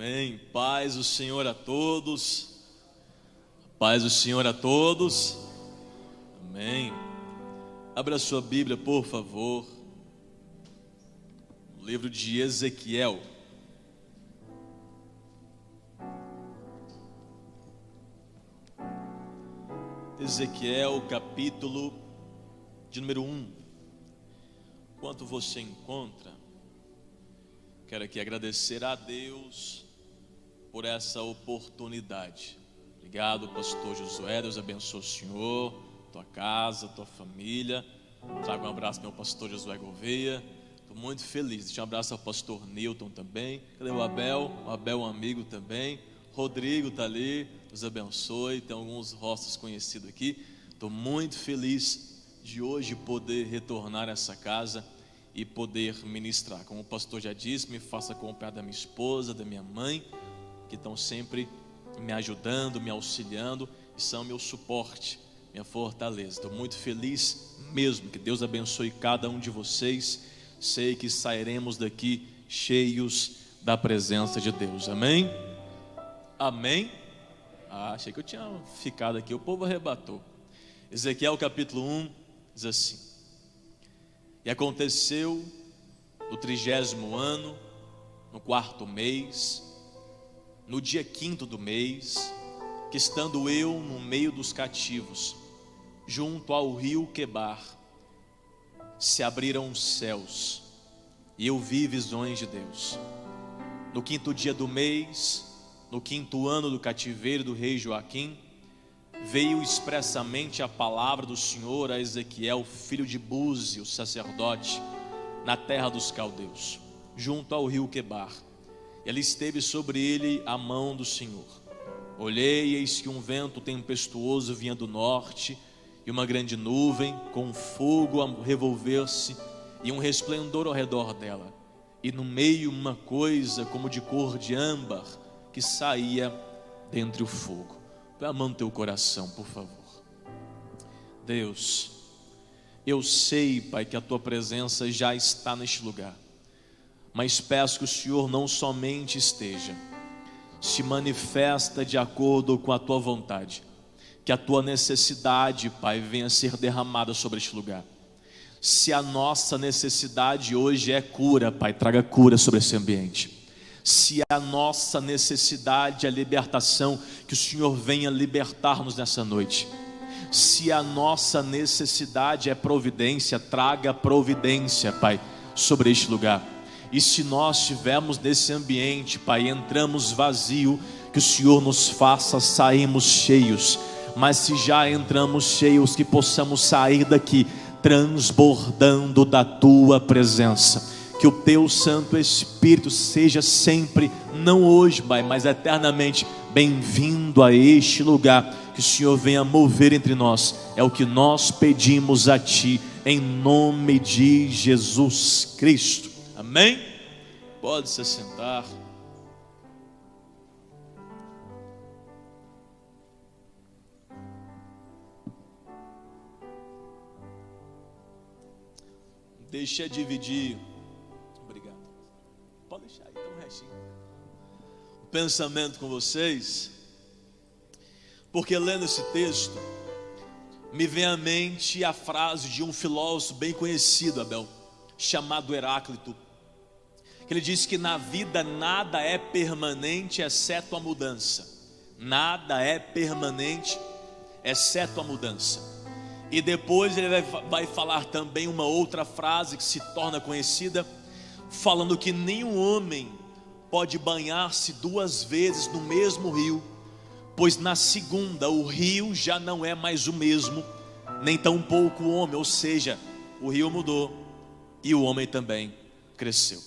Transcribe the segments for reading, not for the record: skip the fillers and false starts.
Amém. Paz do Senhor a todos. Paz do Senhor a todos. Amém. Abra a sua Bíblia, por favor. O livro de Ezequiel. Ezequiel, capítulo de número 1. Enquanto você encontra, quero aqui agradecer a Deus por essa oportunidade. Obrigado, pastor Josué. Deus abençoe o senhor, tua casa, tua família. Trago um abraço ao meu pastor Josué Gouveia. Estou muito feliz. Deixa um abraço ao pastor Newton também. Cadê o Abel? O Abel é um amigo também. Rodrigo está ali. Deus abençoe. Tem alguns rostos conhecidos aqui. Estou muito feliz de hoje poder retornar a essa casa e poder ministrar. Como o pastor já disse, me faça acompanhar da minha esposa, da minha mãe, que estão sempre me ajudando, me auxiliando e são meu suporte, minha fortaleza. Estou muito feliz mesmo. Que Deus abençoe cada um de vocês. Sei que sairemos daqui cheios da presença de Deus. Amém? Amém? Achei que eu tinha ficado aqui. O povo arrebatou. Ezequiel capítulo 1 diz assim: E aconteceu no 30º ano, no 4º mês, no dia 5º do mês, que estando eu no meio dos cativos, junto ao rio Quebar, se abriram os céus, e eu vi visões de Deus. No 5º dia do mês, no 5º ano do cativeiro do rei Joaquim, veio expressamente a palavra do Senhor a Ezequiel, filho de Buzi, o sacerdote, na terra dos caldeus, junto ao rio Quebar. Ele esteve sobre ele a mão do Senhor. Olhei, e eis que um vento tempestuoso vinha do norte, e uma grande nuvem com fogo a revolver-se, e um resplendor ao redor dela, e no meio uma coisa como de cor de âmbar, que saía dentre o fogo. Põe a mão no teu coração, por favor. Deus, eu sei, Pai, que a tua presença já está neste lugar, mas peço que o Senhor não somente esteja, se manifesta de acordo com a tua vontade, que a tua necessidade, Pai, venha a ser derramada sobre este lugar. Se a nossa necessidade hoje é cura, Pai, traga cura sobre esse ambiente. Se a nossa necessidade é libertação, que o Senhor venha libertar-nos nessa noite. Se a nossa necessidade é providência, traga providência, Pai, sobre este lugar. E se nós estivermos nesse ambiente, Pai, entramos vazio, que o Senhor nos faça sairmos cheios. Mas se já entramos cheios, que possamos sair daqui transbordando da tua presença. Que o teu Santo Espírito seja sempre, não hoje, Pai, mas eternamente bem-vindo a este lugar. Que o Senhor venha mover entre nós. É o que nós pedimos a Ti, em nome de Jesus Cristo. Amém? Pode se sentar. Deixa eu dividir. Obrigado. Pode deixar aí, então, restinho. O pensamento com vocês, porque lendo esse texto, me vem à mente a frase de um filósofo bem conhecido, Abel, chamado Heráclito, que ele diz que na vida nada é permanente exceto a mudança. Nada é permanente exceto a mudança. E depois ele vai falar também uma outra frase que se torna conhecida, falando que nenhum homem pode banhar-se 2 vezes no mesmo rio, pois na segunda o rio já não é mais o mesmo, nem tampouco o homem. Ou seja, o rio mudou e o homem também cresceu.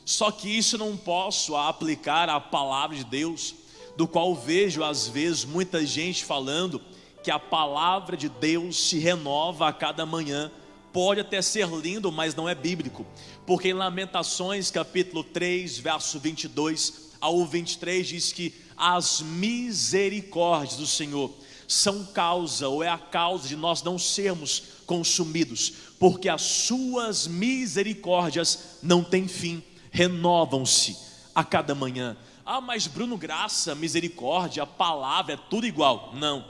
Só que isso não posso aplicar à palavra de Deus, do qual vejo às vezes muita gente falando que a palavra de Deus se renova a cada manhã. Pode até ser lindo, mas não é bíblico, porque em Lamentações capítulo 3, verso 22 ao 23 diz que as misericórdias do Senhor são causa, ou é a causa de nós não sermos consumidos, porque as suas misericórdias não têm fim, renovam-se a cada manhã. Ah, mas Bruno, graça, misericórdia, a palavra é tudo igual. Não.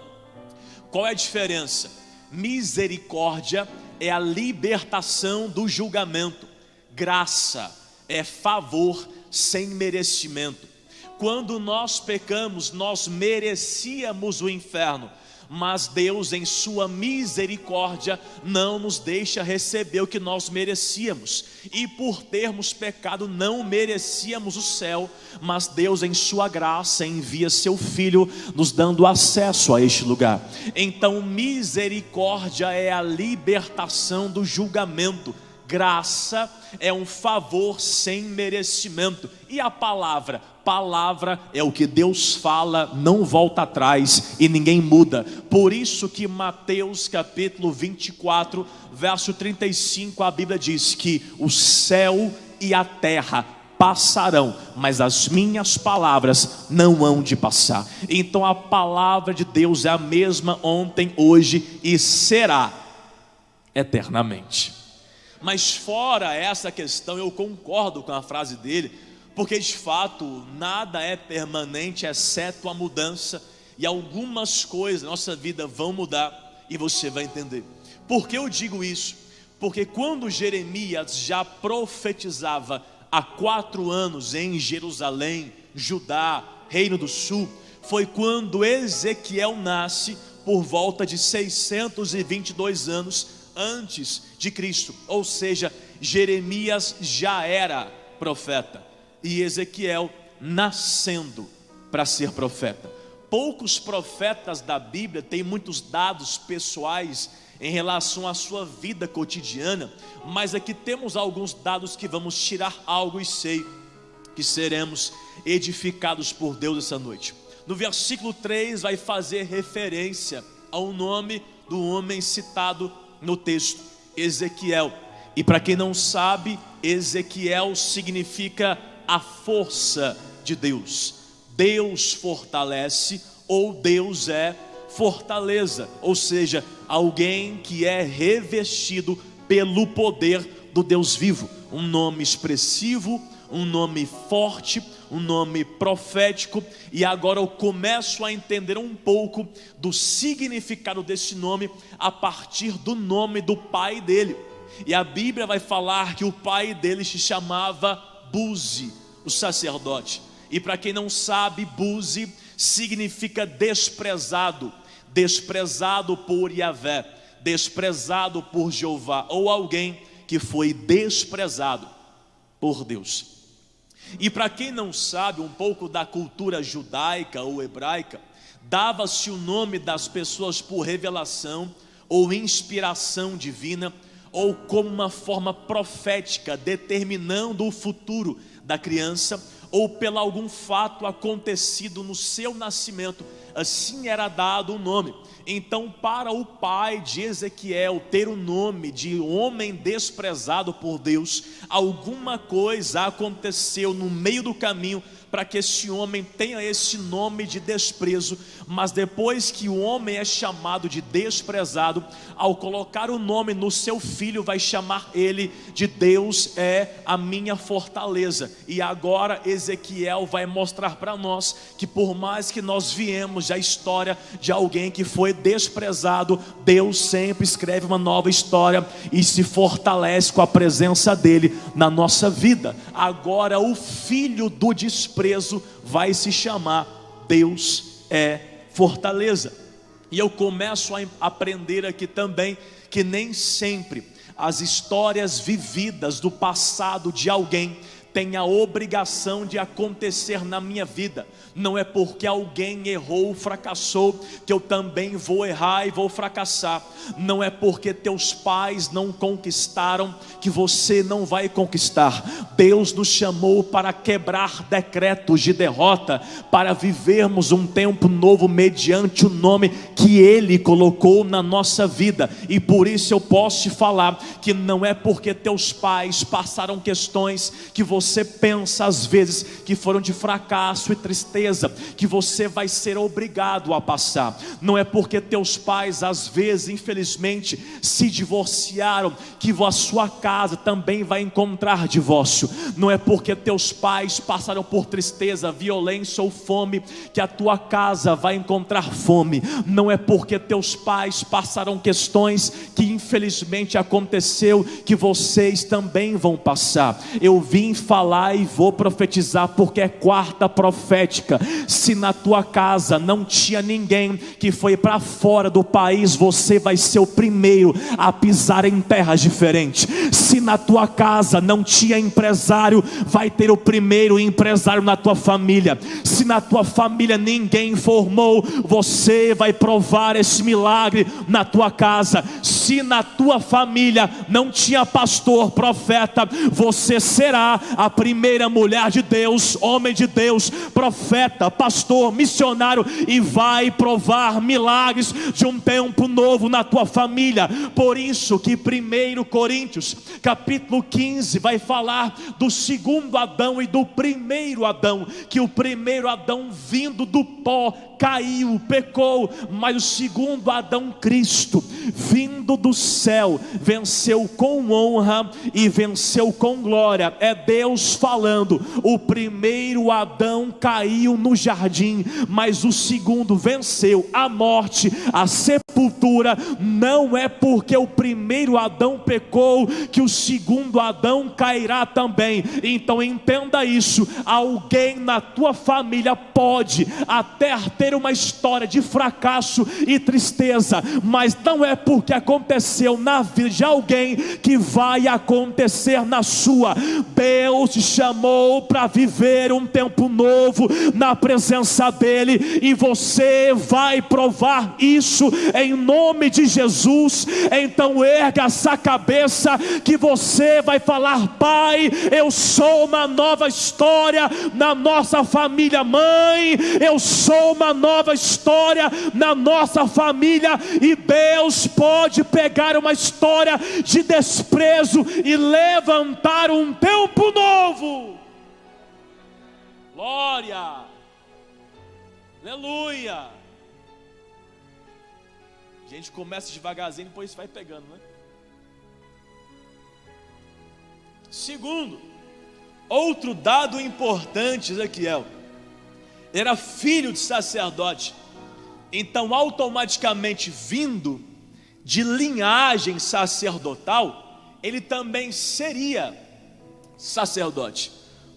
Qual é a diferença? Misericórdia é a libertação do julgamento. Graça é favor sem merecimento. Quando nós pecamos, nós merecíamos o inferno, mas Deus, em sua misericórdia, não nos deixa receber o que nós merecíamos, e por termos pecado não merecíamos o céu, mas Deus, em sua graça, envia seu Filho, nos dando acesso a este lugar. Então misericórdia é a libertação do julgamento, graça é um favor sem merecimento. E a palavra? Palavra é o que Deus fala, não volta atrás e ninguém muda. Por isso que Mateus capítulo 24, verso 35, a Bíblia diz que o céu e a terra passarão, mas as minhas palavras não hão de passar. Então a palavra de Deus é a mesma ontem, hoje e será eternamente. Mas fora essa questão, eu concordo com a frase dele, porque de fato nada é permanente exceto a mudança, e algumas coisas na nossa vida vão mudar, e você vai entender. Por que eu digo isso? Porque quando Jeremias já profetizava há 4 anos em Jerusalém, Judá, Reino do Sul, foi quando Ezequiel nasce por volta de 622 anos antes de Cristo. Ou seja, Jeremias já era profeta e Ezequiel nascendo para ser profeta. Poucos profetas da Bíblia têm muitos dados pessoais em relação à sua vida cotidiana, mas aqui temos alguns dados que vamos tirar algo, e sei que seremos edificados por Deus essa noite. No versículo 3 vai fazer referência ao nome do homem citado no texto, Ezequiel. E para quem não sabe, Ezequiel significa a força de Deus. Deus fortalece, ou Deus é fortaleza, ou seja, alguém que é revestido pelo poder do Deus vivo. Um nome expressivo, um nome forte, um nome profético. E agora eu começo a entender um pouco do significado desse nome a partir do nome do pai dele. E a Bíblia vai falar que o pai dele se chamava Buzi, o sacerdote. E para quem não sabe, Buzi significa desprezado, desprezado por Yahvé, desprezado por Jeová, ou alguém que foi desprezado por Deus. E para quem não sabe um pouco da cultura judaica ou hebraica, dava-se o nome das pessoas por revelação ou inspiração divina, ou como uma forma profética determinando o futuro da criança, ou pelo algum fato acontecido no seu nascimento. Assim era dado o nome. Então, para o pai de Ezequiel ter o nome de homem desprezado por Deus, alguma coisa aconteceu no meio do caminho para que esse homem tenha esse nome de desprezo. Mas depois que o homem é chamado de desprezado, ao colocar o nome no seu filho, vai chamar ele de Deus é a minha fortaleza. E agora Ezequiel vai mostrar para nós que por mais que nós viemos da história de alguém que foi desprezado, Deus sempre escreve uma nova história e se fortalece com a presença dele na nossa vida. Agora o filho do desprezo vai se chamar Deus é fortaleza. E eu começo a aprender aqui também que nem sempre as histórias vividas do passado de alguém tem a obrigação de acontecer na minha vida. Não é porque alguém errou, fracassou, que eu também vou errar e vou fracassar. Não é porque teus pais não conquistaram que você não vai conquistar. Deus nos chamou para quebrar decretos de derrota, para vivermos um tempo novo mediante o nome que Ele colocou na nossa vida. E por isso eu posso te falar que não é porque teus pais passaram questões que você você pensa às vezes que foram de fracasso e tristeza, que você vai ser obrigado a passar. Não é porque teus pais às vezes, infelizmente, se divorciaram, que a sua casa também vai encontrar divórcio. Não é porque teus pais passaram por tristeza, violência ou fome, que a tua casa vai encontrar fome. Não é porque teus pais passaram questões que infelizmente aconteceu, que vocês também vão passar. Eu vim falar e vou profetizar, porque é quarta profética. Se na tua casa não tinha ninguém que foi para fora do país, você vai ser o primeiro a pisar em terras diferentes. Se na tua casa não tinha empresário, vai ter o primeiro empresário na tua família. Se na tua família ninguém formou, você vai provar esse milagre na tua casa. Se na tua família não tinha pastor, profeta, você será a primeira mulher de Deus, homem de Deus, profeta, pastor, missionário, e vai provar milagres de um tempo novo na tua família. Por isso que 1 Coríntios capítulo 15 vai falar do segundo Adão e do primeiro Adão, que o primeiro Adão, vindo do pó, caiu, pecou, mas o segundo Adão, Cristo, vindo do céu, venceu com honra e venceu com glória. É Deus falando. O primeiro Adão caiu no jardim, mas o segundo venceu a morte, a sepultura. Não é porque o primeiro Adão pecou que o segundo Adão cairá também. Então entenda isso. Alguém na tua família pode até ter uma história de fracasso e tristeza, mas não é porque aconteceu na vida de alguém que vai acontecer na sua. Deus te chamou para viver um tempo novo na presença dele, e você vai provar isso em nome de Jesus. Então erga essa cabeça, que você vai falar: Pai, eu sou uma nova história na nossa família. Mãe, eu sou uma nova história na nossa família. E Deus pode pegar uma história de desprezo e levantar um tempo novo. Glória, aleluia. A gente começa devagarzinho, depois vai pegando, né? Segundo, outro dado importante, Ezequiel era filho de sacerdote. Então automaticamente, vindo de linhagem sacerdotal, ele também seria sacerdote,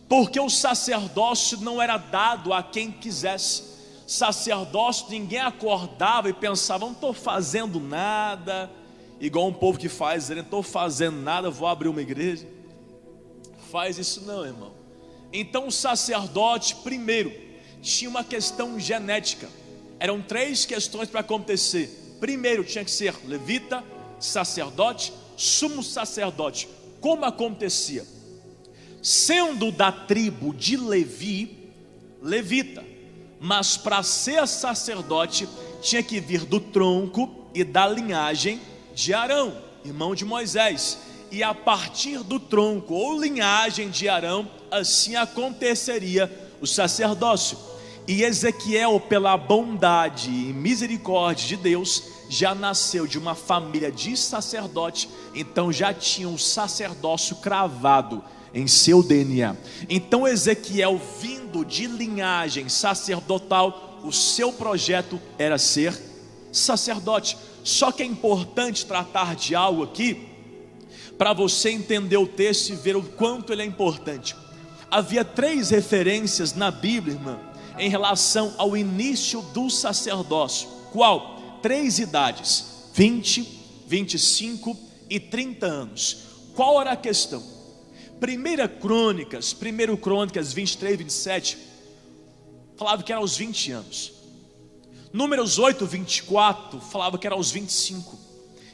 porque o sacerdócio não era dado a quem quisesse. Sacerdócio, ninguém acordava e pensava: não estou fazendo nada, igual um povo que faz, não estou fazendo nada, vou abrir uma igreja. Faz isso não, irmão. Então o sacerdote, primeiro, tinha uma questão genética. Eram 3 questões para acontecer. Primeiro, tinha que ser levita, sacerdote, sumo sacerdote. Como acontecia? Sendo da tribo de Levi, levita, mas para ser sacerdote tinha que vir do tronco e da linhagem de Arão, irmão de Moisés. E a partir do tronco ou linhagem de Arão, assim aconteceria o sacerdócio. E Ezequiel, pela bondade e misericórdia de Deus, já nasceu de uma família de sacerdote, então já tinha um sacerdócio cravado em seu DNA. Então Ezequiel, vindo de linhagem sacerdotal, o seu projeto era ser sacerdote. Só que é importante tratar de algo aqui, para você entender o texto e ver o quanto ele é importante. Havia 3 referências na Bíblia, irmã, em relação ao início do sacerdócio. Qual? 3 idades: 20, 25 e 30 anos. Qual era a questão? 1 Crônicas 23, 27 falava que era aos 20 anos. Números 8, 24 falava que era aos 25.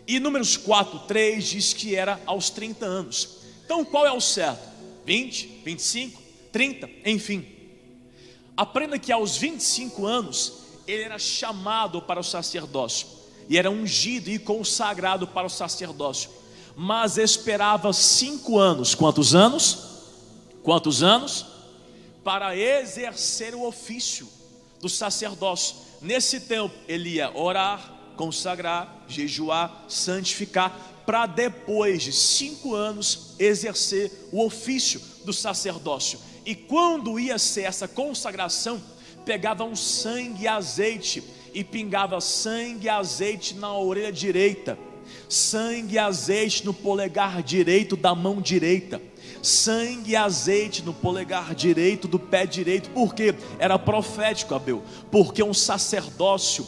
E Números 4, 3 diz que era aos 30 anos. Então qual é o certo? 20, 25, 30, enfim. Aprenda que aos 25 anos ele era chamado para o sacerdócio, e era ungido e consagrado para o sacerdócio. Mas esperava 5 anos. Quantos anos? Quantos anos? Para exercer o ofício do sacerdócio. Nesse tempo ele ia orar, consagrar, jejuar, santificar, para depois de 5 anos exercer o ofício do sacerdócio. E quando ia ser essa consagração, pegava um sangue e azeite e pingava sangue e azeite na orelha direita, sangue e azeite no polegar direito da mão direita, sangue e azeite no polegar direito do pé direito. Por quê? Era profético, Abel, porque um sacerdote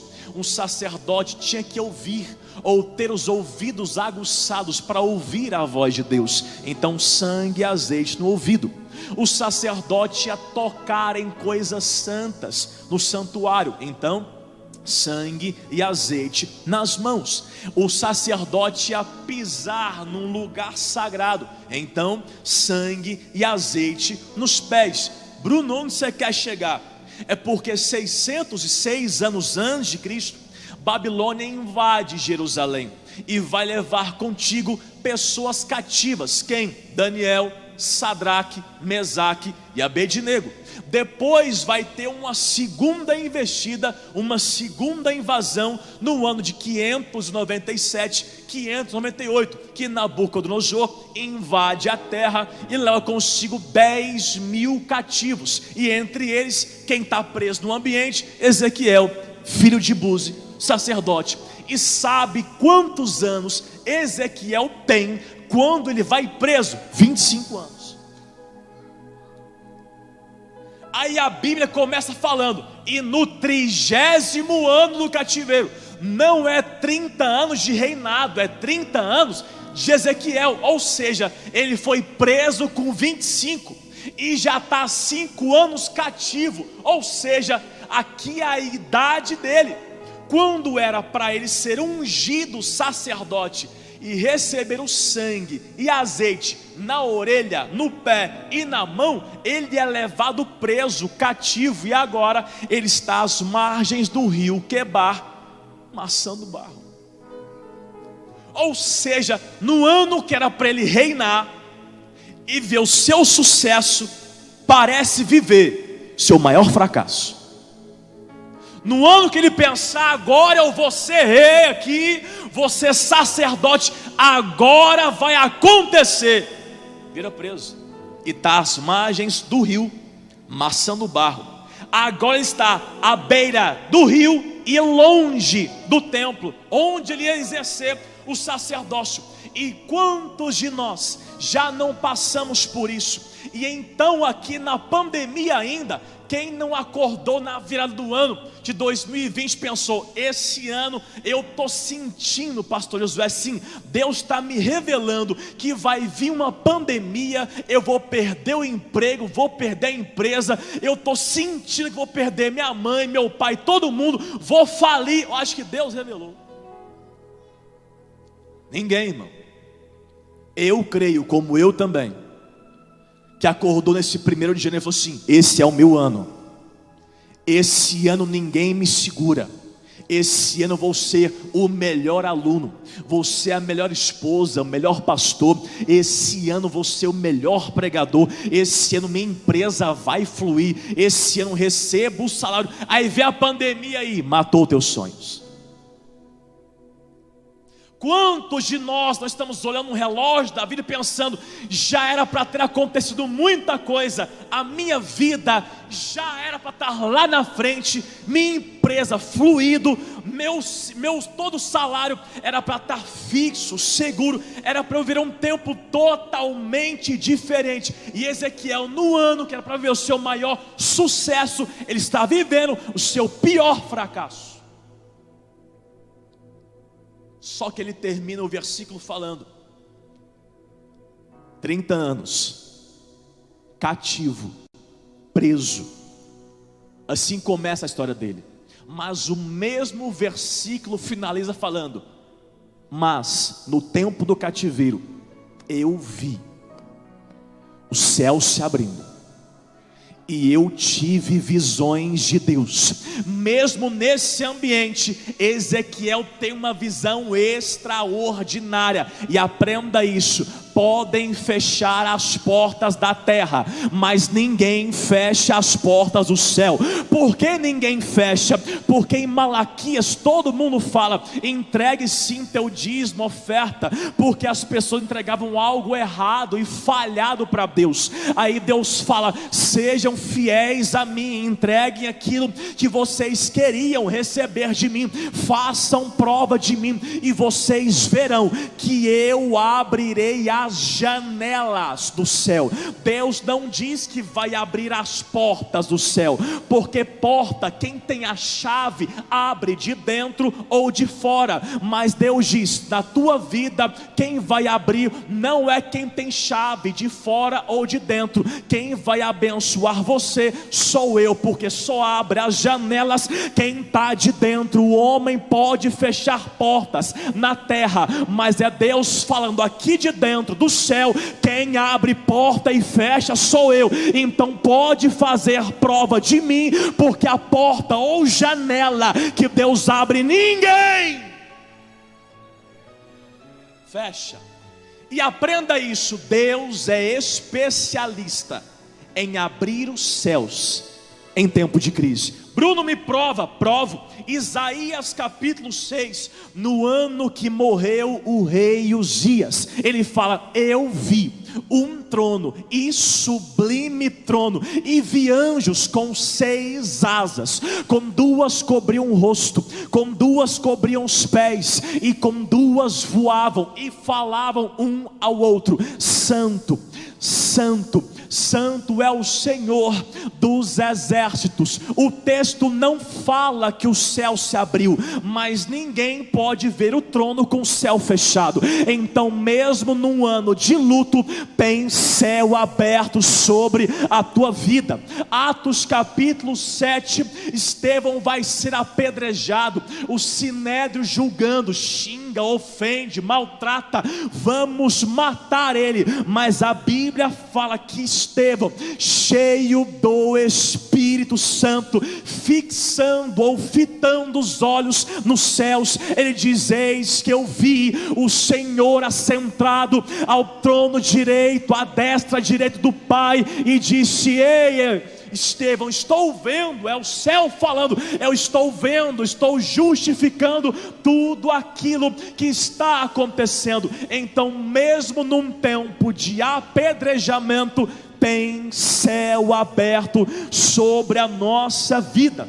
tinha que ouvir, ou ter os ouvidos aguçados para ouvir a voz de Deus. Então sangue e azeite no ouvido. O sacerdote ia tocar em coisas santas no santuário, então sangue e azeite nas mãos. O sacerdote ia pisar num lugar sagrado, então sangue e azeite nos pés. Bruno, onde você quer chegar? É porque 606 anos antes de Cristo, Babilônia invade Jerusalém e vai levar contigo pessoas cativas. Quem? Daniel, Sadraque, Mesaque e Abednego. Depois vai ter uma segunda investida, uma segunda invasão no ano de 597, 598, que Nabucodonosor invade a terra e leva consigo 10 mil cativos, e entre eles, quem está preso no ambiente? Ezequiel, filho de Buzi, sacerdote. E sabe quantos anos Ezequiel tem quando ele vai preso? 25 anos. Aí a Bíblia começa falando, e no 30º ano do cativeiro. Não é 30 anos de reinado, é 30 anos de Ezequiel. Ou seja, ele foi preso com 25 e já está 5 anos cativo. Ou seja, aqui é a idade dele. Quando era para ele ser ungido sacerdote e receber o sangue e azeite na orelha, no pé e na mão, ele é levado preso, cativo, e agora ele está às margens do rio Quebar, amassando barro. Ou seja, no ano que era para ele reinar e ver o seu sucesso, parece viver seu maior fracasso. No ano que ele pensar, agora eu vou ser rei aqui, vou ser sacerdote, agora vai acontecer, vira preso e está às margens do rio, amassando barro. Agora ele está à beira do rio e longe do templo, onde ele ia exercer o sacerdócio. E quantos de nós já não passamos por isso? E então aqui na pandemia ainda, quem não acordou na virada do ano de 2020 pensou, esse ano eu estou sentindo, pastor Josué, sim, Deus está me revelando que vai vir uma pandemia, eu vou perder o emprego, vou perder a empresa, eu estou sentindo que vou perder minha mãe, meu pai, todo mundo, vou falir. Eu acho que Deus revelou. Ninguém, irmão. Eu creio, como eu também, que acordou nesse 1º de janeiro e falou assim, esse é o meu ano, esse ano ninguém me segura, esse ano eu vou ser o melhor aluno, vou ser a melhor esposa, o melhor pastor, esse ano vou ser o melhor pregador, esse ano minha empresa vai fluir, esse ano recebo o salário. Aí vem a pandemia aí, matou teus sonhos. Quantos de nós estamos olhando um relógio da vida e pensando, já era para ter acontecido muita coisa, a minha vida já era para estar lá na frente, minha empresa fluido, todo salário era para estar fixo, seguro, era para eu viver um tempo totalmente diferente. E Ezequiel, no ano que era para ver o seu maior sucesso, ele está vivendo o seu pior fracasso. Só que ele termina o versículo falando, 30 anos, cativo, preso. Assim começa a história dele. Mas o mesmo versículo finaliza falando, mas no tempo do cativeiro, eu vi o céu se abrindo, e eu tive visões de Deus. Mesmo nesse ambiente, Ezequiel tem uma visão extraordinária. E aprenda isso, podem fechar as portas da terra, mas ninguém fecha as portas do céu. Por que ninguém fecha? Porque em Malaquias todo mundo fala: entregue sim teu dízimo, oferta, porque as pessoas entregavam algo errado e falhado para Deus. Aí Deus fala: sejam fiéis a mim, entreguem aquilo que vocês queriam receber de mim, façam prova de mim, e vocês verão que eu abrirei as janelas do céu. Deus não diz que vai abrir as portas do céu, porque porta, quem tem a chave abre de dentro ou de fora. Mas Deus diz: na tua vida, quem vai abrir não é quem tem chave de fora ou de dentro. Quem vai abençoar você sou eu, porque só abre as janelas quem está de dentro. O homem pode fechar portas na terra, mas é Deus falando: aqui de dentro do céu, quem abre porta e fecha sou eu. Então pode fazer prova de mim, porque a porta ou janela que Deus abre, ninguém fecha. E aprenda isso: Deus é especialista em abrir os céus em tempo de crise. Bruno, me prova. Provo. Isaías capítulo 6, no ano que morreu o rei Uzias, ele fala: eu vi um trono, e sublime trono, e vi anjos com 6 asas, com 2 cobriam o rosto, com 2 cobriam os pés, e com 2 voavam, e falavam um ao outro: santo, santo, santo é o Senhor dos exércitos. O texto não fala que o céu se abriu, mas ninguém pode ver o trono com o céu fechado. Então mesmo num ano de luto, tem céu aberto sobre a tua vida. Atos capítulo 7, Estevão vai ser apedrejado, o sinédrio julgando, xinga, ofende, maltrata, vamos matar ele. Mas a Bíblia fala que Estevão, cheio do Espírito Santo, fixando ou fitando os olhos nos céus, ele diz: eis que eu vi o Senhor assentado ao trono direito, à destra direita do Pai, e disse: ei, Estevão, estou vendo, é o céu falando, eu estou vendo, estou justificando tudo aquilo que está acontecendo. Então mesmo num tempo de apedrejamento, tem céu aberto sobre a nossa vida.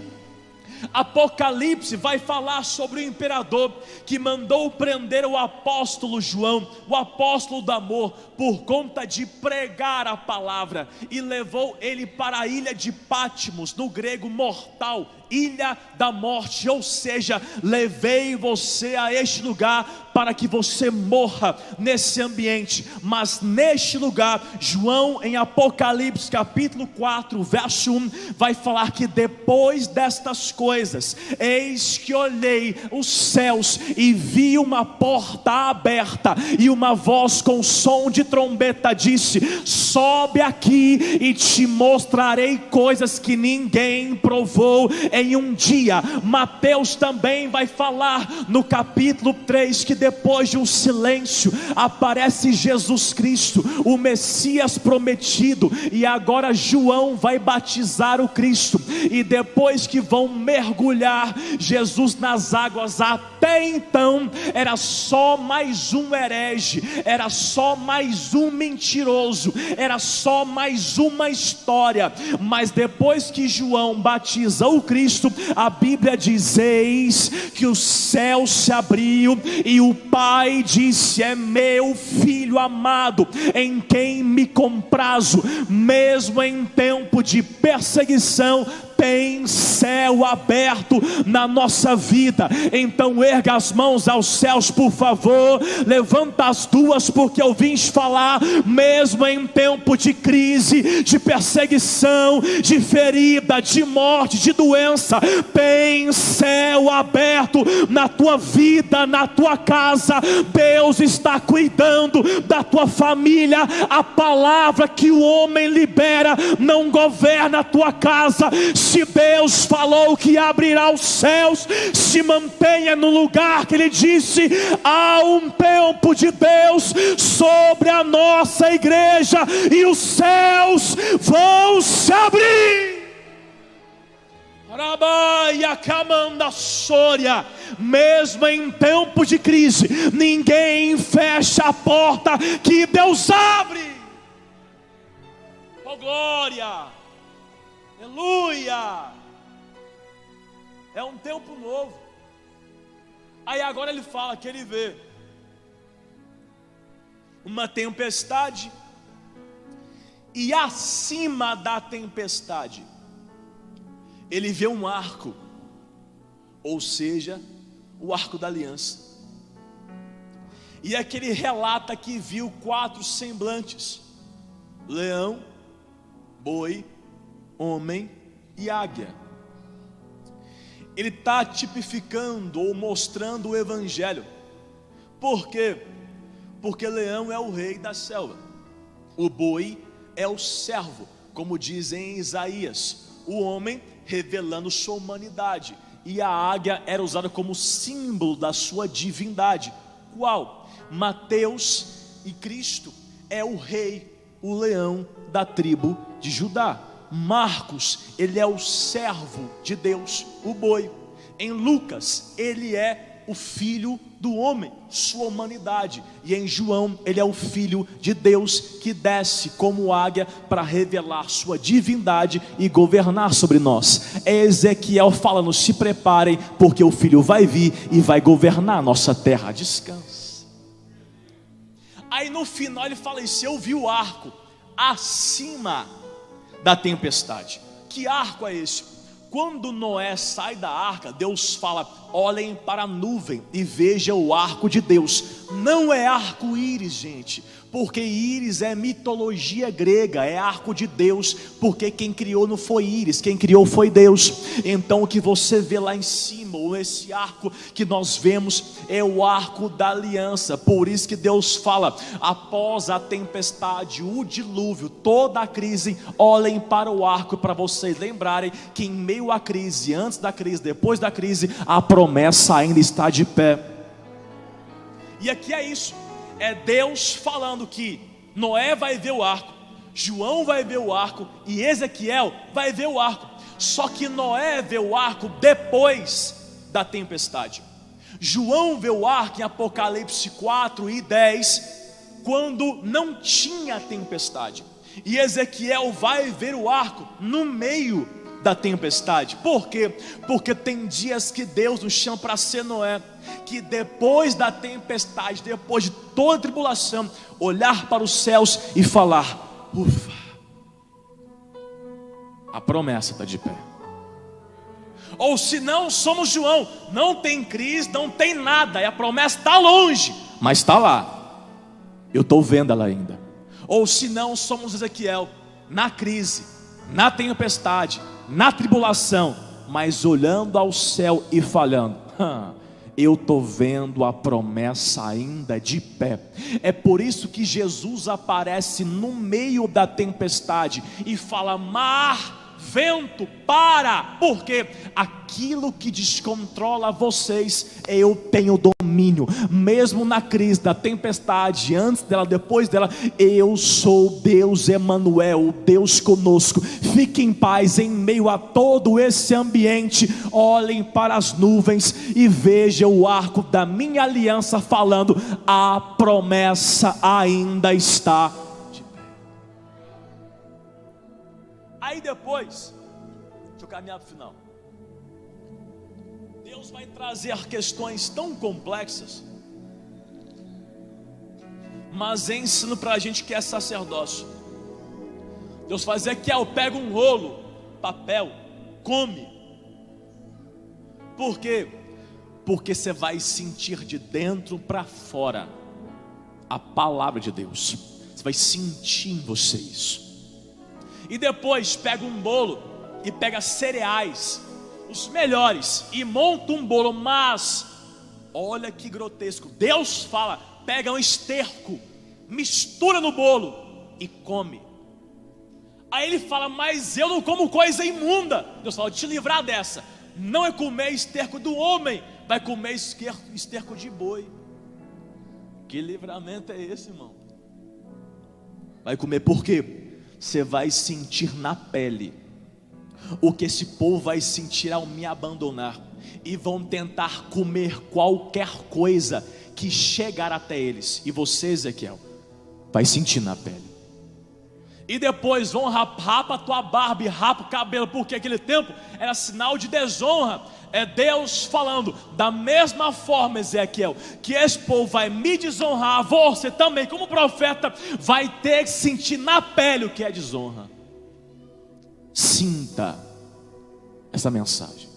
Apocalipse vai falar sobre o imperador que mandou prender o apóstolo João, o apóstolo do amor, por conta de pregar a palavra, e levou ele para a ilha de Patmos, no grego mortal, ilha da morte, ou seja, levei você a este lugar para que você morra nesse ambiente. Mas neste lugar, João em Apocalipse capítulo 4 verso 1 vai falar que depois destas coisas, eis que olhei os céus e vi uma porta aberta, e uma voz com som de trombeta disse: sobe aqui e te mostrarei coisas que ninguém provou em um dia. Mateus também vai falar no capítulo 3 que depois de um silêncio aparece Jesus Cristo, o Messias prometido, e agora João vai batizar o Cristo, e depois que vão mergulhar Jesus nas águas, até então era só mais um herege, era só mais um mentiroso, era só mais uma história. Mas depois que João batiza o Cristo, a Bíblia diz: eis que o céu se abriu e o Pai disse: é meu filho amado, em quem me comprazo. Mesmo em tempo de perseguição, tem céu aberto na nossa vida. Então erga as mãos aos céus, por favor, levanta as duas, porque eu vim falar, mesmo em tempo de crise, de perseguição, de ferida, de morte, de doença, tem céu aberto na tua vida, na tua casa. Deus está cuidando da tua família. A palavra que o homem libera não governa a tua casa. Se Deus falou que abrirá os céus, se mantenha no lugar que Ele disse. Há um tempo de Deus sobre a nossa igreja, e os céus vão se abrir. Mesmo em tempo de crise, ninguém fecha a porta que Deus abre. Oh glória, aleluia. É um tempo novo. Aí agora ele fala que ele vê uma tempestade, e acima da tempestade ele vê um arco, ou seja, o arco da aliança. E aqui ele relata que viu 4 semblantes: leão, boi, homem e águia. Ele está tipificando ou mostrando o evangelho. Por quê? Porque leão é o rei da selva, o boi é o servo, como diz em Isaías, o homem revelando sua humanidade, e a águia era usada como símbolo da sua divindade. Qual? Mateus, e Cristo é o rei, o leão da tribo de Judá. Marcos, ele é o servo de Deus, o boi. Em Lucas, ele é o filho do homem, sua humanidade. E em João, ele é o filho de Deus que desce como águia para revelar sua divindade e governar sobre nós. É Ezequiel falando: se preparem, porque o filho vai vir e vai governar a nossa terra. Descanse. Aí no final ele fala isso: eu vi o arco acima da tempestade. Que arco é esse? Quando Noé sai da arca, Deus fala: olhem para a nuvem e vejam o arco de Deus. Não é arco-íris, gente, porque íris é mitologia grega, é arco de Deus, porque quem criou não foi íris, quem criou foi Deus. Então o que você vê lá em cima, ou esse arco que nós vemos, é o arco da aliança. Por isso que Deus fala: após a tempestade, o dilúvio, toda a crise, olhem para o arco, para vocês lembrarem que em meio à crise, antes da crise, depois da crise, a promessa ainda está de pé. E aqui é isso, é Deus falando que Noé vai ver o arco, João vai ver o arco e Ezequiel vai ver o arco. Só que Noé vê o arco depois da tempestade. João vê o arco em Apocalipse 4 e 10, quando não tinha tempestade. E Ezequiel vai ver o arco no meio da tempestade. Por quê? Porque tem dias que Deus nos chama para ser Noé, que depois da tempestade, depois de toda a tribulação, olhar para os céus e falar: ufa, a promessa está de pé. Ou se não, somos João, não tem crise, não tem nada, e a promessa está longe, mas está lá, eu estou vendo ela ainda. Ou se não, somos Ezequiel, na crise, na tempestade, na tribulação, mas olhando ao céu e falando: eu estou vendo a promessa ainda de pé. É por isso que Jesus aparece no meio da tempestade e fala: mar, vento, para, porque aquilo que descontrola vocês, eu tenho domínio. Mesmo na crise, da tempestade, antes dela, depois dela, eu sou Deus Emanuel, o Deus conosco. Fiquem em paz em meio a todo esse ambiente. Olhem para as nuvens e vejam o arco da minha aliança falando: a promessa ainda está. Aí depois, deixa eu caminhar para o final. Deus vai trazer questões tão complexas, mas ensino para a gente que é sacerdócio. Deus faz: Ezequiel, pega um rolo, papel, come. Por quê? Porque você vai sentir de dentro para fora a palavra de Deus. Você vai sentir em você isso. E depois pega um bolo e pega cereais, os melhores, e monta um bolo. Mas olha que grotesco, Deus fala: pega um esterco, mistura no bolo e come. Aí ele fala: mas eu não como coisa imunda. Deus fala: te livrar dessa. Não é comer esterco do homem, vai comer esterco de boi. Que livramento é esse, irmão? Vai comer por quê? Você vai sentir na pele o que esse povo vai sentir ao me abandonar, e vão tentar comer qualquer coisa que chegar até eles. E você, Ezequiel, vai sentir na pele. E depois vão rapa a tua barba e rapa o cabelo, porque aquele tempo era sinal de desonra. É Deus falando: da mesma forma, Ezequiel, que esse povo vai me desonrar, você também, como profeta, vai ter que sentir na pele o que é desonra. Sinta essa mensagem.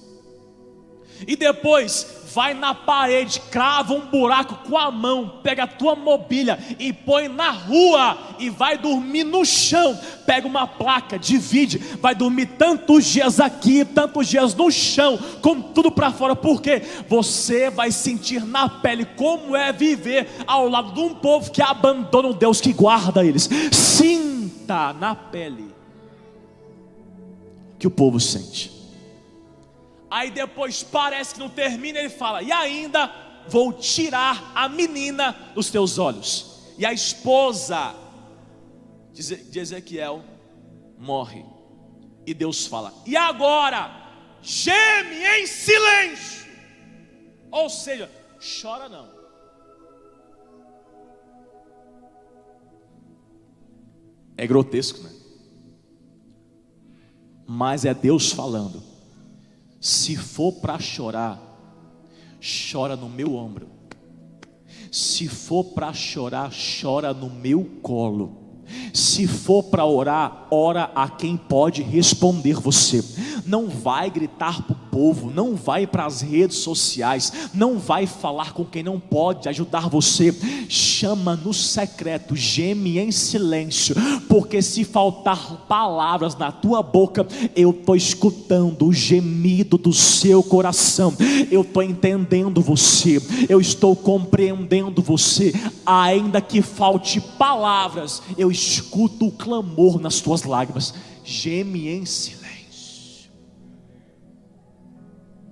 E depois vai na parede, crava um buraco com a mão, pega a tua mobília e põe na rua, e vai dormir no chão. Pega uma placa, divide, vai dormir tantos dias aqui, tantos dias no chão, com tudo para fora, porque você vai sentir na pele como é viver ao lado de um povo que abandona um Deus que guarda eles. Sinta na pele o que o povo sente. Aí depois parece que não termina, ele fala: e ainda vou tirar a menina dos teus olhos. E a esposa de Ezequiel morre. E Deus fala: e agora geme em silêncio. Ou seja, chora não. É grotesco, né? Mas é Deus falando: se for para chorar, chora no meu ombro. Se for para chorar, chora no meu colo. Se for para orar, ora a quem pode responder você. Não vai gritar para o povo, não vai para as redes sociais, não vai falar com quem não pode ajudar você. Chama no secreto, geme em silêncio, porque se faltar palavras na tua boca, eu estou escutando o gemido do seu coração. Eu estou entendendo você, eu estou compreendendo você. Ainda que falte palavras, eu escuto o clamor nas tuas lágrimas. Geme em silêncio.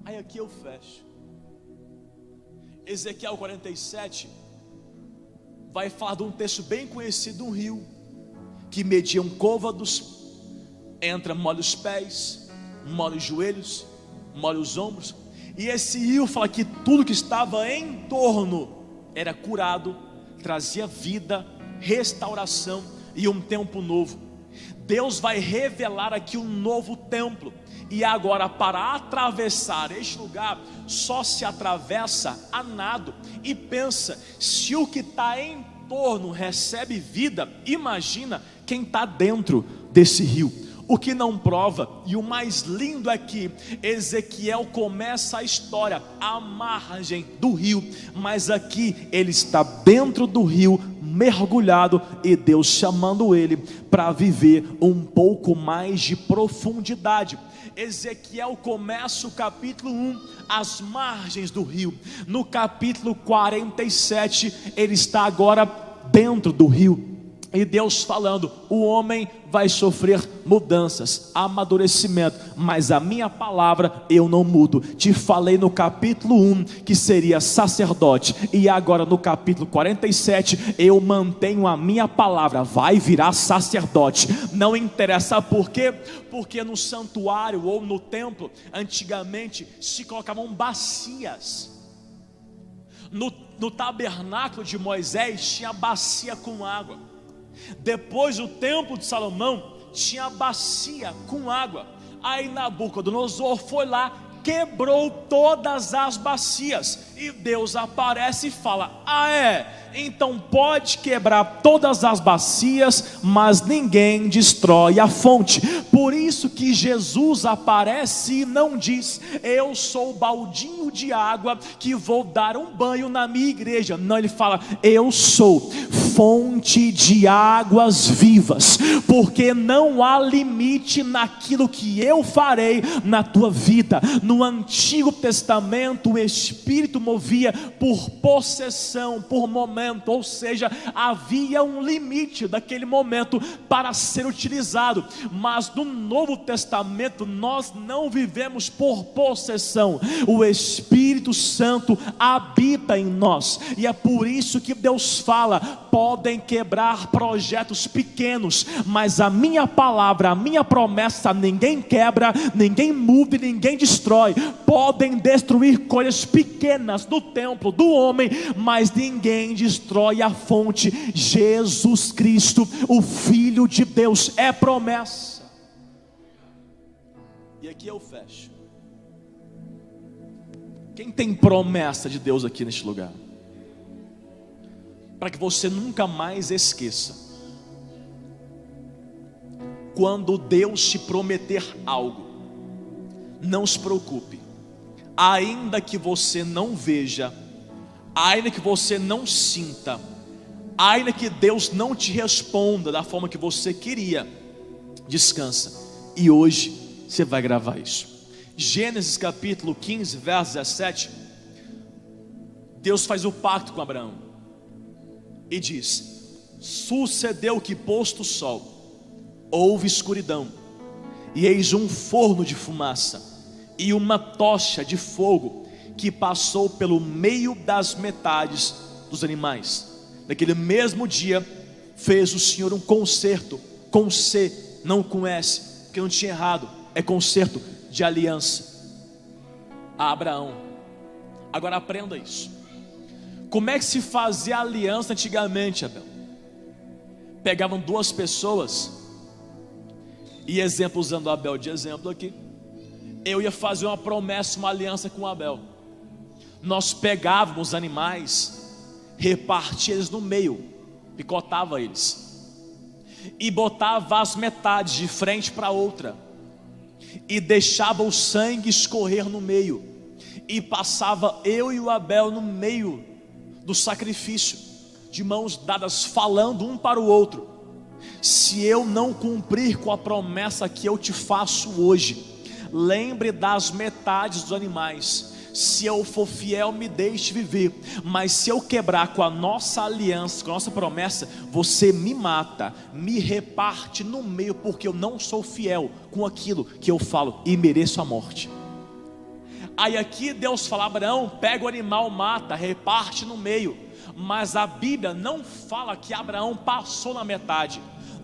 Aí aqui eu fecho. Ezequiel 47 vai falar de um texto bem conhecido, um rio que mediam côvados, entra, molha os pés, molha os joelhos, molha os ombros. E esse rio fala que tudo que estava em torno era curado, trazia vida, restauração e um tempo novo. Deus vai revelar aqui um novo templo. E agora, para atravessar este lugar, só se atravessa a nado. E pensa, se o que está em torno recebe vida, imagina quem está dentro desse rio. O que não prova, e o mais lindo é que Ezequiel começa a história à margem do rio, mas aqui ele está dentro do rio, mergulhado, e Deus chamando ele para viver um pouco mais de profundidade. Ezequiel começa o capítulo 1 às margens do rio. No capítulo 47 ele está agora dentro do rio, e Deus falando: o homem vai sofrer mudanças, amadurecimento, mas a minha palavra eu não mudo. Te falei no capítulo 1 que seria sacerdote, e agora no capítulo 47 eu mantenho a minha palavra, vai virar sacerdote. Não interessa por quê? Porque no santuário ou no templo antigamente se colocavam bacias. No tabernáculo de Moisés tinha bacia com água. Depois o templo de Salomão tinha bacia com água. Aí Nabucodonosor foi lá, quebrou todas as bacias, e Deus aparece e fala: ah é? Então pode quebrar todas as bacias, mas ninguém destrói a fonte. Por isso que Jesus aparece e não diz: eu sou o baldinho de água que vou dar um banho na minha igreja. Não, ele fala: eu sou fonte de águas vivas, porque não há limite naquilo que eu farei na tua vida. No Antigo Testamento o Espírito movia por possessão, por momento, ou seja, havia um limite daquele momento para ser utilizado. Mas no Novo Testamento nós não vivemos por possessão, o Espírito Santo habita em nós, e é por isso que Deus fala: podem quebrar projetos pequenos, mas a minha palavra, a minha promessa, ninguém quebra, ninguém muda, ninguém destrói. Podem destruir coisas pequenas do templo do homem, mas ninguém destrói a fonte. Jesus Cristo, o Filho de Deus, é promessa. E aqui eu fecho. Quem tem promessa de Deus aqui neste lugar? Para que você nunca mais esqueça: quando Deus te prometer algo, não se preocupe, ainda que você não veja, ainda que você não sinta, ainda que Deus não te responda da forma que você queria, descansa. E hoje você vai gravar isso. Gênesis capítulo 15, verso 17. Deus faz o pacto com Abraão e diz: sucedeu que, posto o sol, houve escuridão, e eis um forno de fumaça e uma tocha de fogo que passou pelo meio das metades dos animais. Naquele mesmo dia fez o Senhor um concerto, com C, não com S, porque não tinha errado, é concerto de aliança a Abraão. Agora aprenda isso. Como é que se fazia aliança antigamente, Abel? Pegavam duas pessoas, e exemplo, usando Abel de exemplo aqui, eu ia fazer uma promessa, uma aliança com Abel. Nós pegávamos os animais, repartia eles no meio, picotava eles e botava as metades de frente para outra, e deixava o sangue escorrer no meio, e passava eu e o Abel no meio do sacrifício, de mãos dadas, falando um para o outro: se eu não cumprir com a promessa que eu te faço hoje, lembre das metades dos animais. Se eu for fiel, me deixe viver, mas se eu quebrar com a nossa aliança, com a nossa promessa, você me mata, me reparte no meio, porque eu não sou fiel com aquilo que eu falo e mereço a morte. Aí aqui Deus fala: Abraão, pega o animal, mata, reparte no meio. Mas a Bíblia não fala que Abraão passou na metade.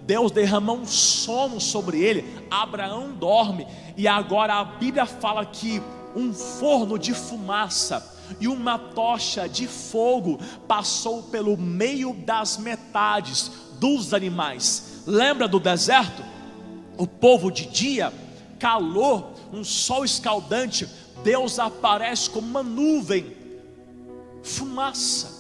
Deus derramou um sono sobre ele, Abraão dorme, e agora a Bíblia fala que um forno de fumaça e uma tocha de fogo passou pelo meio das metades dos animais. Lembra do deserto? O povo de dia, calor, um sol escaldante, Deus aparece como uma nuvem, fumaça,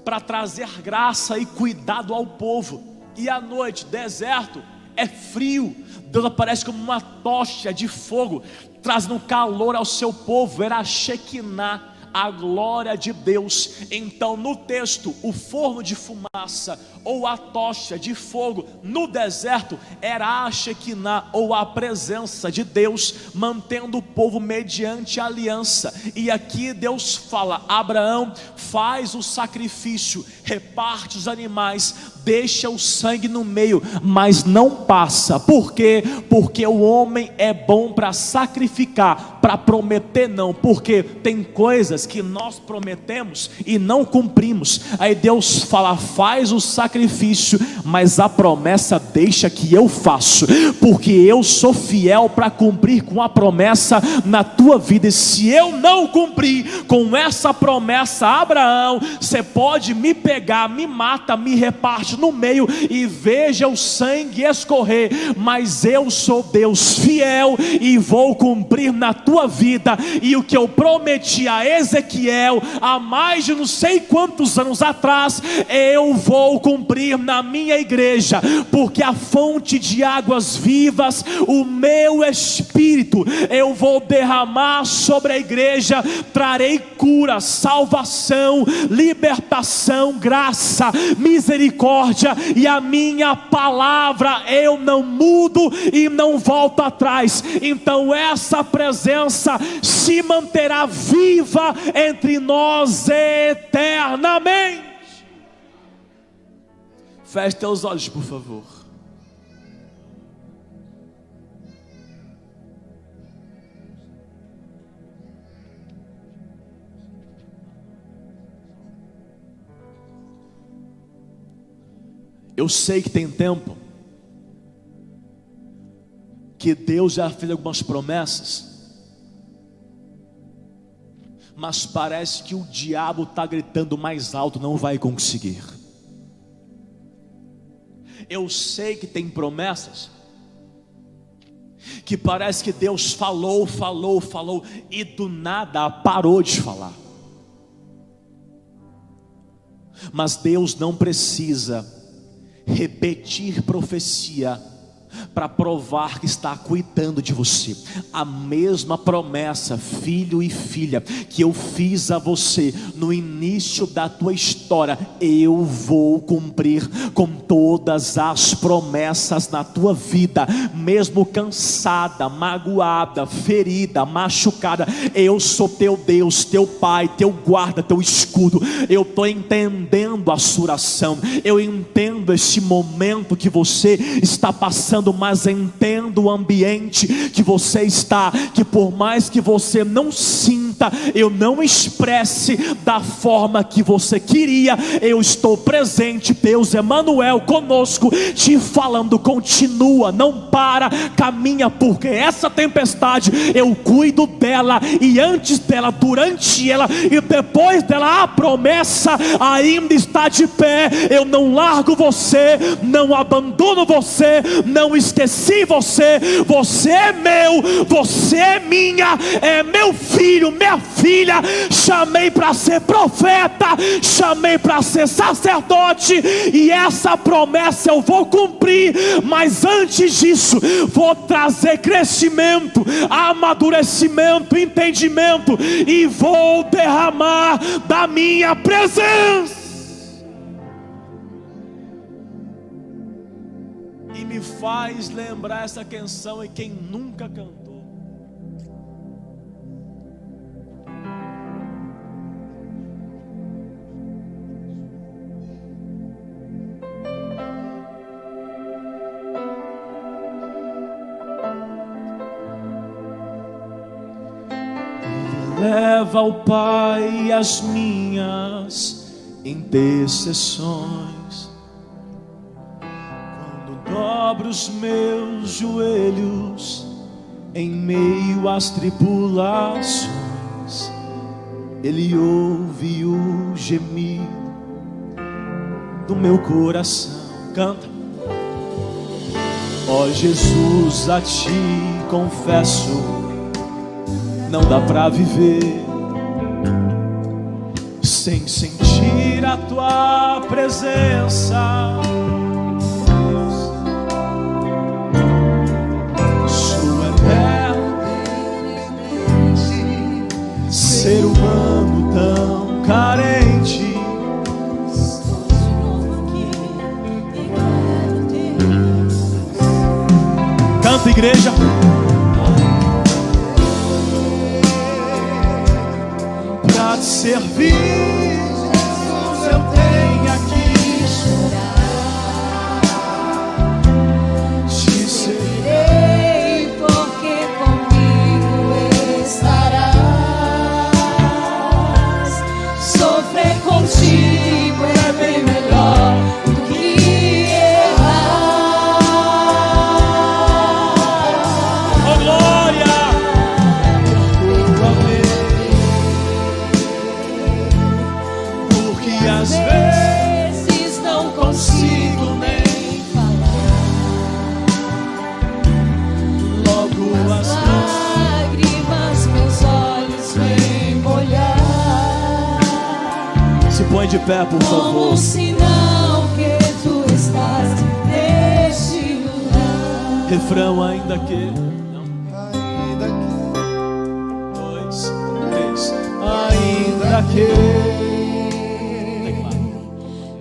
para trazer graça e cuidado ao povo. E à noite, deserto, é frio, Deus aparece como uma tocha de fogo, trazendo calor ao seu povo. Era a Shekinah, a glória de Deus. Então no texto, o forno de fumaça ou a tocha de fogo no deserto era a Shekinah, ou a presença de Deus, mantendo o povo mediante a aliança. E aqui Deus fala: Abraão, faz o sacrifício, reparte os animais, deixa o sangue no meio, mas não passa. Por quê? Porque o homem é bom para sacrificar, para prometer não. Porque tem coisas que nós prometemos e não cumprimos. Aí Deus fala: faz o sacrifício, mas a promessa deixa que eu faço, porque eu sou fiel para cumprir com a promessa na tua vida. E se eu não cumprir com essa promessa, Abraão, você pode me pegar, me mata, me reparte no meio e veja o sangue escorrer, mas eu sou Deus fiel e vou cumprir na tua vida, e o que eu prometi a Ezequiel Ezequiel, há mais de não sei quantos anos atrás, eu vou cumprir na minha igreja, porque a fonte de águas vivas, o meu Espírito, eu vou derramar sobre a igreja, trarei cura, salvação, libertação, graça, misericórdia, e a minha palavra eu não mudo e não volto atrás. Então essa presença se manterá viva entre nós eternamente. Feche teus olhos, por favor. Eu sei que tem tempo que Deus já fez algumas promessas, mas parece que o diabo está gritando mais alto, não vai conseguir. Eu sei que tem promessas que parece que Deus falou e do nada parou de falar. Mas Deus não precisa repetir profecia para provar que está cuidando de você. A mesma promessa, filho e filha, que eu fiz a você no início da tua história, eu vou cumprir com todas as promessas na tua vida. Mesmo cansada, magoada, ferida, machucada, eu sou teu Deus, teu Pai, teu guarda, teu escudo. Eu estou entendendo a sua oração, eu entendo esse momento que você está passando, mas entendo o ambiente que você está, que por mais que você não sinta, eu não expresse da forma que você queria, eu estou presente. Deus Emanuel conosco, te falando, continua, não para, caminha, porque essa tempestade eu cuido dela, e antes dela, durante ela e depois dela, a promessa ainda está de pé. Eu não largo você, não abandono você, não esqueci você. Você é meu, você é minha, é meu filho, minha filha. Chamei para ser profeta, chamei para ser sacerdote, e essa promessa eu vou cumprir. Mas antes disso, vou trazer crescimento, amadurecimento, entendimento, e vou derramar da minha presença. E me faz lembrar essa canção, e quem nunca cantou. Leva ao Pai as minhas intercessões, quando dobro os meus joelhos em meio às tribulações, Ele ouve o gemido do meu coração. Canta. Ó Jesus, a Ti confesso, não dá pra viver sem sentir a Tua presença. Sou eterno, ser humano tão carente. Canta, igreja. Pra te servir, Jesus, eu tenho aqui chorar. Te servirei, porque comigo estarás. Sofrer contigo é bem melhor do que errar. Oh glória, põe de pé, por favor. Como sinal que tu estás neste lugar. Refrão, ainda que. Ainda que, 2, 3. ainda que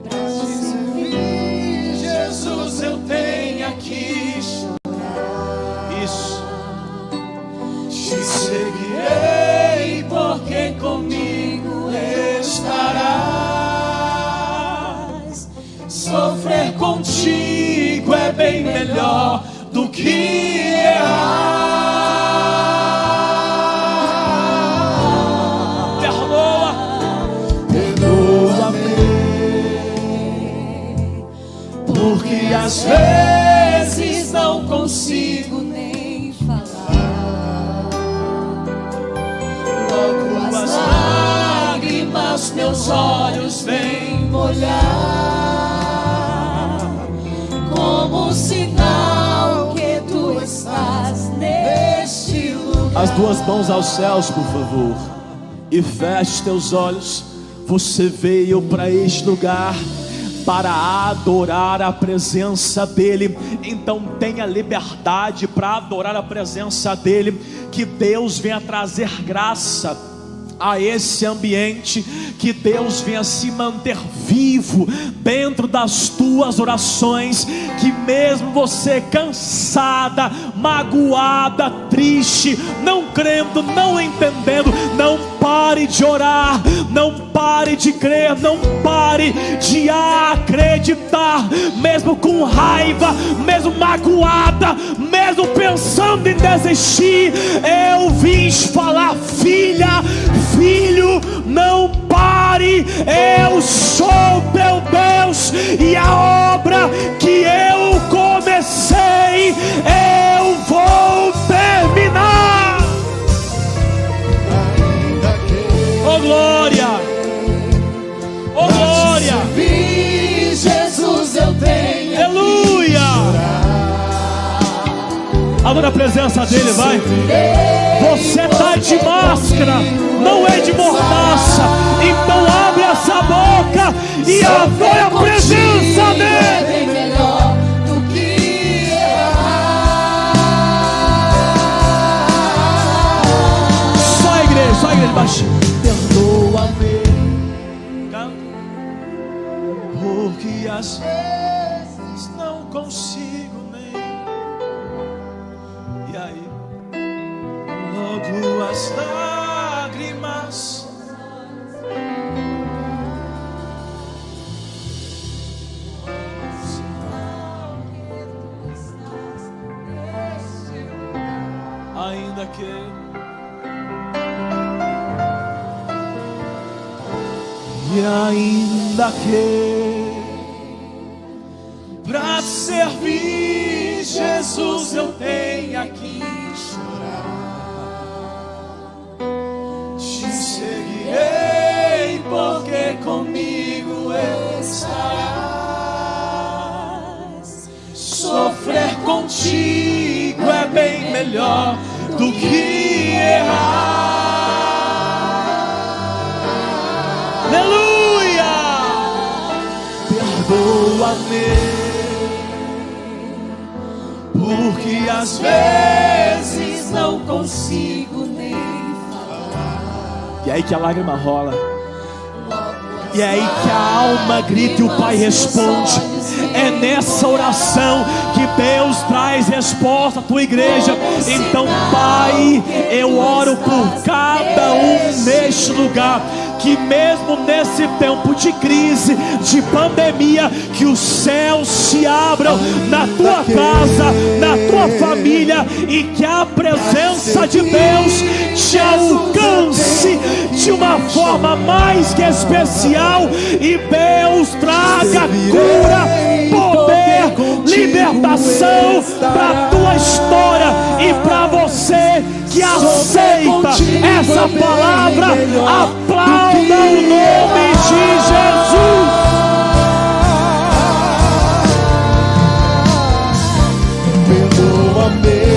Pra te servir, Jesus, eu tenho que chorar. Isso. Te seguirei, porque comigo estarás. Sofrer contigo é bem melhor do que errar. Perdoa-me, Porque às vezes não consigo nem falar. Logo as lágrimas meus olhos vêm molhar, como sinal que tu estás neste lugar. as duas mãos aos céus, por favor, e feche teus olhos. Você veio para este lugar para adorar a presença dEle, então tenha liberdade para adorar a presença dEle. Que Deus venha trazer graça a esse ambiente, que Deus venha se manter vivo dentro das tuas orações, que mesmo você cansada, magoada, triste, não crendo, não entendendo, não pare de orar, não pare de crer, não pare de acreditar, mesmo com raiva, mesmo magoada, mesmo pensando em desistir. Eu vim falar, filha, filho, não pare, eu sou teu Deus, e a obra que eu comecei, eu vou terminar. ainda que Oh glória, oh glória, Vi, Jesus, eu tenho aleluia. Adora a presença dele, vai. Você está de máscara, não é de mordaça, então abre essa boca e adora a presença dele. bem melhor do que errar. Só a igreja baixinho. Perdoa-me, canta, porque às vezes não consigo nem. E aí, logo as lágrimas. Ainda que e ainda que pra servir Jesus eu tenha que chorar, te seguirei porque comigo estarás. Sofrer contigo é bem melhor do que errar. Aleluia! Perdoa-me, porque às vezes não consigo nem falar. E aí que a lágrima rola, e é aí que a alma grita e o Pai responde. É nessa oração que Deus traz resposta à tua igreja. Então, Pai, eu oro por cada um neste lugar, que mesmo nesse tempo de crise, de pandemia, que os céus se abram na tua casa, na tua família, e que a presença de Deus te alcance de uma forma mais que especial, e Deus traga cura, poder, libertação para a tua história e para você que aceita essa palavra. Aplauda o nome de Jesus. perdoa-me.